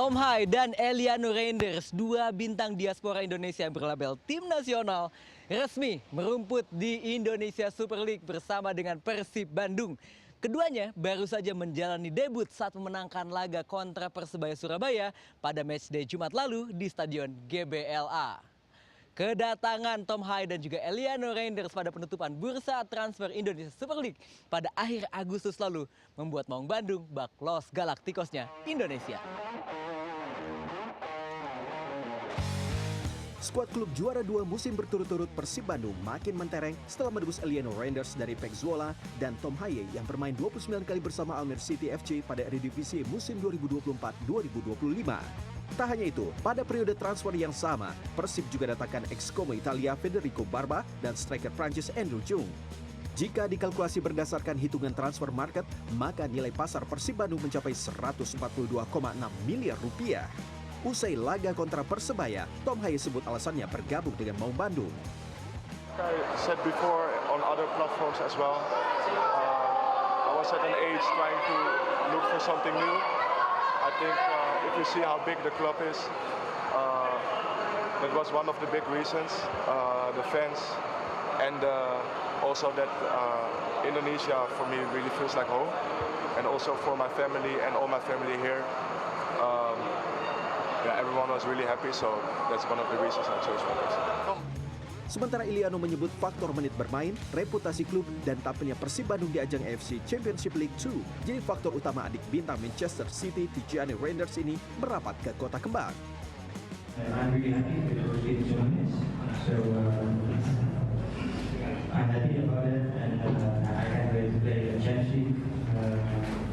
Tom Hai dan Eliano Reinders, dua bintang diaspora Indonesia yang berlabel tim nasional, resmi merumput di Indonesia Super League bersama dengan Persib Bandung. Keduanya baru saja menjalani debut saat memenangkan laga kontra Persebaya Surabaya pada matchday Jumat lalu di Stadion GBLA. Kedatangan Tom Hai dan juga Eliano Reinders pada penutupan bursa transfer Indonesia Super League pada akhir Agustus lalu membuat Maung Bandung bak Los Galacticosnya Indonesia. Skuad klub juara 2 musim berturut-turut Persib Bandung makin mentereng setelah menebus Eliano Reinders dari PEC Zwolle dan Tom Hai yang bermain 29 kali bersama Almere City FC pada Eredivisie musim 2024-2025. Tak hanya itu, pada periode transfer yang sama, Persib juga datangkan ex-Como Italia Federico Barba dan striker Prancis Andrew Jung. Jika dikalkulasi berdasarkan hitungan transfer market, maka nilai pasar Persib Bandung mencapai 142,6 miliar rupiah. Usai laga kontra Persebaya, Tom Hai sebut alasannya bergabung dengan Maung Bandung. I said before on other platforms as well, I was at an age trying to look for something new. I think if you see how big the club is, that was one of the big reasons. The fans and also that Indonesia for me really feels like home, and also for my family and all my family here. Everyone was really happy, so that's one of the reasons I chose for this. Sementara Eliano menyebut faktor menit bermain, reputasi klub, dan tampilnya Persib Bandung di ajang AFC Championship League 2 jadi faktor utama adik bintang Manchester City Tijjani Reinders ini merapat ke Kota Kembang. I'm really happy with the game tournaments, so I'm happy about it, and I can't wait to play the Champions League,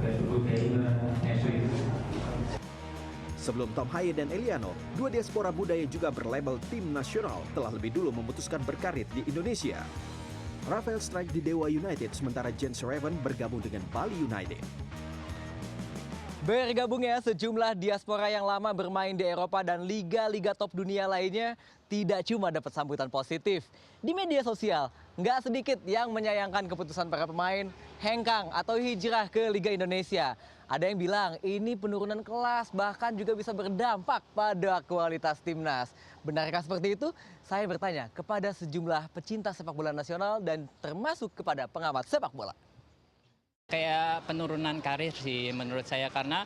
play a good game next week. Sebelum Tom Hai dan Eliano, dua diaspora muda yang juga berlabel tim nasional telah lebih dulu memutuskan berkarir di Indonesia. Rafael strike di Dewa United, sementara Jens Raven bergabung dengan Bali United. Bergabungnya sejumlah diaspora yang lama bermain di Eropa dan liga-liga top dunia lainnya tidak cuma dapat sambutan positif. Di media sosial, nggak sedikit yang menyayangkan keputusan para pemain hengkang atau hijrah ke Liga Indonesia. Ada yang bilang ini penurunan kelas, bahkan juga bisa berdampak pada kualitas timnas. Benarkah seperti itu? Saya bertanya kepada sejumlah pecinta sepak bola nasional dan termasuk kepada pengamat sepak bola. Kayak penurunan karir sih menurut saya, karena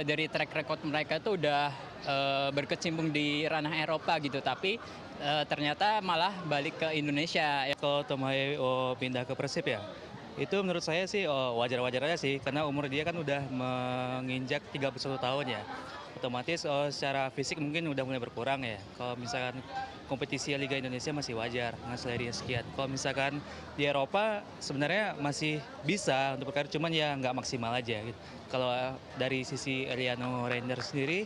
dari track record mereka tuh udah berkecimpung di ranah Eropa gitu, tapi ternyata malah balik ke Indonesia. Kalau Tom Hai pindah ke Persib ya, itu menurut saya sih wajar-wajar aja sih, karena umur dia kan udah menginjak 31 tahun ya. Otomatis secara fisik mungkin udah mulai berkurang ya. Kalau misalkan kompetisi Liga Indonesia masih wajar dengan selera sekian. Kalau misalkan di Eropa sebenarnya masih bisa untuk berkarir, cuman ya nggak maksimal aja gitu. Kalau dari sisi Eliano Reinders sendiri,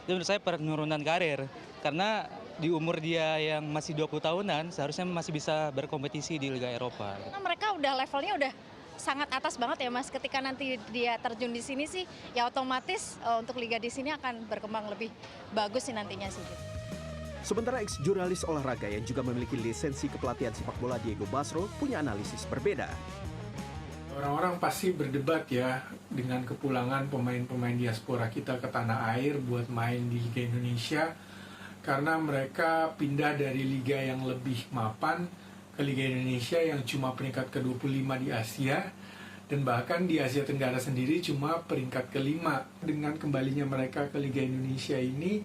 itu menurut saya penurunan karir. Karena di umur dia yang masih 20 tahunan, seharusnya masih bisa berkompetisi di Liga Eropa. Karena mereka udah levelnya udah sangat atas banget ya Mas. Ketika nanti dia terjun di sini sih, ya otomatis untuk liga di sini akan berkembang lebih bagus sih nantinya sih. Sementara ex-jurnalis olahraga yang juga memiliki lisensi kepelatihan sepak bola Diego Basro punya analisis berbeda. Orang-orang pasti berdebat ya dengan kepulangan pemain-pemain diaspora kita ke tanah air buat main di Liga Indonesia, karena mereka pindah dari liga yang lebih mapan ke Liga Indonesia yang cuma peringkat ke-25 di Asia, dan bahkan di Asia Tenggara sendiri cuma peringkat ke-5. Dengan kembalinya mereka ke Liga Indonesia ini,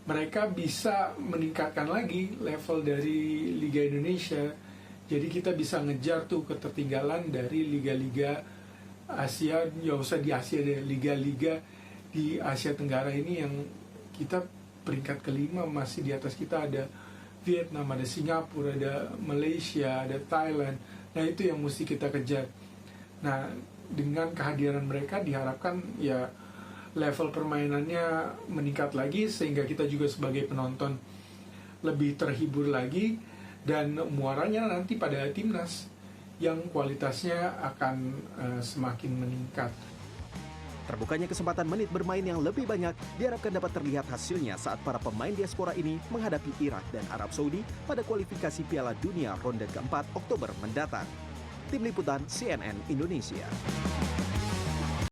mereka bisa meningkatkan lagi level dari Liga Indonesia. Jadi kita bisa ngejar tuh ketertinggalan dari liga-liga Asia, ya usah di Asia deh, liga-liga di Asia Tenggara ini yang kita peringkat ke-5, masih di atas kita ada Vietnam, ada Singapura, ada Malaysia, ada Thailand. Nah itu yang mesti kita kejar. Nah dengan kehadiran mereka diharapkan ya level permainannya meningkat lagi, sehingga kita juga sebagai penonton lebih terhibur lagi, dan muaranya nanti pada timnas yang kualitasnya akan semakin meningkat. Terbukanya kesempatan menit bermain yang lebih banyak diharapkan dapat terlihat hasilnya saat para pemain diaspora ini menghadapi Irak dan Arab Saudi pada kualifikasi Piala Dunia ronde keempat Oktober mendatang. Tim Liputan CNN Indonesia.